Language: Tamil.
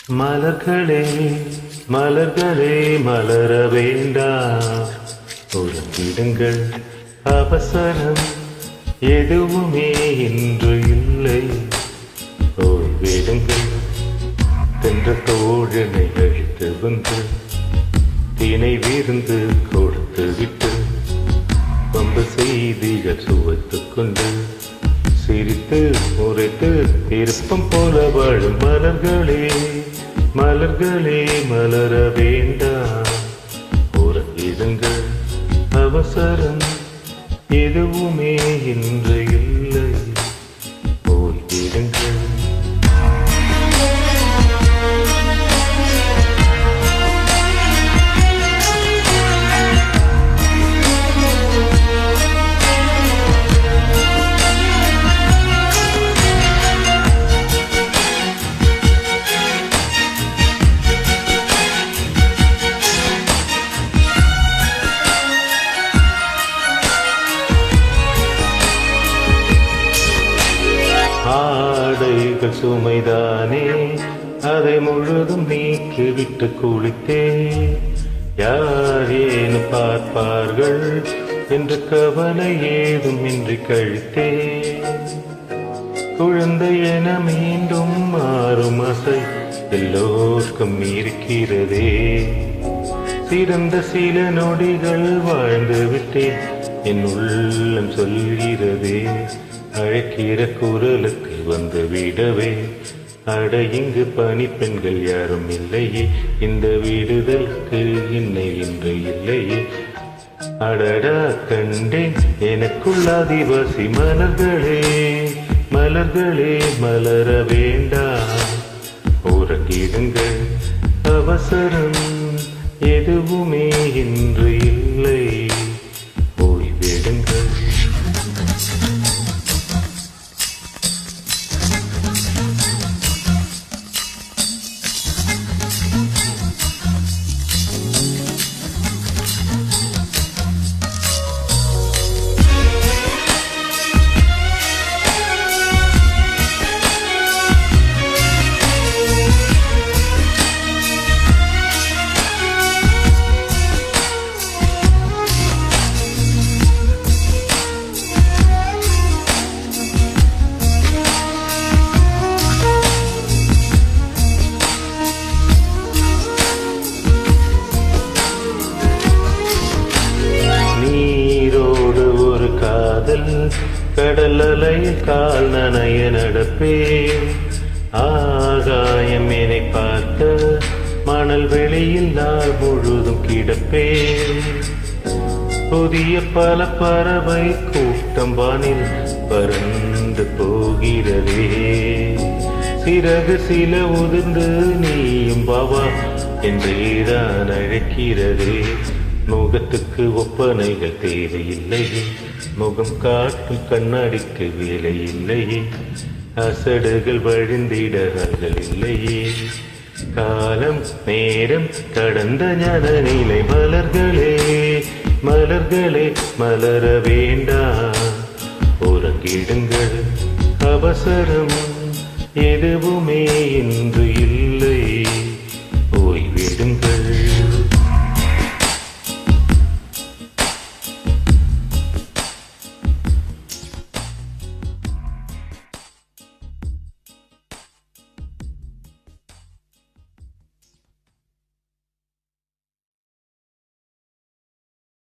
மலர்களே மலர்களே மலர வேண்டாம், உறங்கிடுங்கள், அவசரம் எதுவுமே இன்று இல்லை. ஓய்விடுங்கள், தென்ற தோழனை அழைத்து வந்து தினை விருந்து கொடுத்து விட்டு பம்பு செய்திகள் சுவைத்துக் கொண்டு சிரித்து முறைத்து விருப்பம் போல வாழும் மலர்களே மலர்களே மலர வேண்டாம், உறங்கிடுங்கள், அவசரம் எதுவுமே இன்று இல்லை. ஓய்விடுங்கள். ஆடைகள் சுமைதானே, அதை முழுதும் நீக்கி விட்டு குளித்தே, யார் ஏன் பார்ப்பார்கள் என்று கவலை ஏதும் இன்றி கழித்தே, குழந்தை என மீண்டும் மாறும் ஆசை எல்லோருக்கும் இருக்கிறதே. சிறந்த சில நொடிகள் வாழ்ந்து விட்டேன், என் உள்ளம் சொல்கிறதே. அழைக்கிற குரலுக்கு வந்து விடவே, அட இங்கு பணி பெண்கள் யாரும் இல்லையே, இந்த விடுதலுக்கு இன்னை இன்று இல்லையே. அடடா கண்டேன் எனக்குள் ஆதிவாசி மலர்களே மலர்களே மலர வேண்டாம், உறங்கிடுங்கள், அவசரம் எதுவுமே இன்று இல்லை. ஓய்விடுங்கள். கடல் அலையில் கால் நனைய நடப்பே, ஆகாயம் என்னை பார்த்த மணல் வெளியில் நாள் முழுதும் கிடப்பே. புதிய பல பறவை கூட்டம் வானில் பறந்து போகிறதே, சிறகு சில உதிர்ந்து நீயும் பாவா என்றேதான் அழைக்கிறதே. முகத்துக்கு ஒப்பனைகள் தேவையில்லையே, முகம் காட்டும் கண்ணாடிக்கு வேலை இல்லையே, அசடுகள் வழிந்திடர்கள் இல்லையே. காலம் நேரம் கடந்த ஞான நிலை மலர்களே மலர்களே மலர வேண்டாம், உறங்கிடுங்கள், அவசரம் எதுவுமே இன்று இல்லை.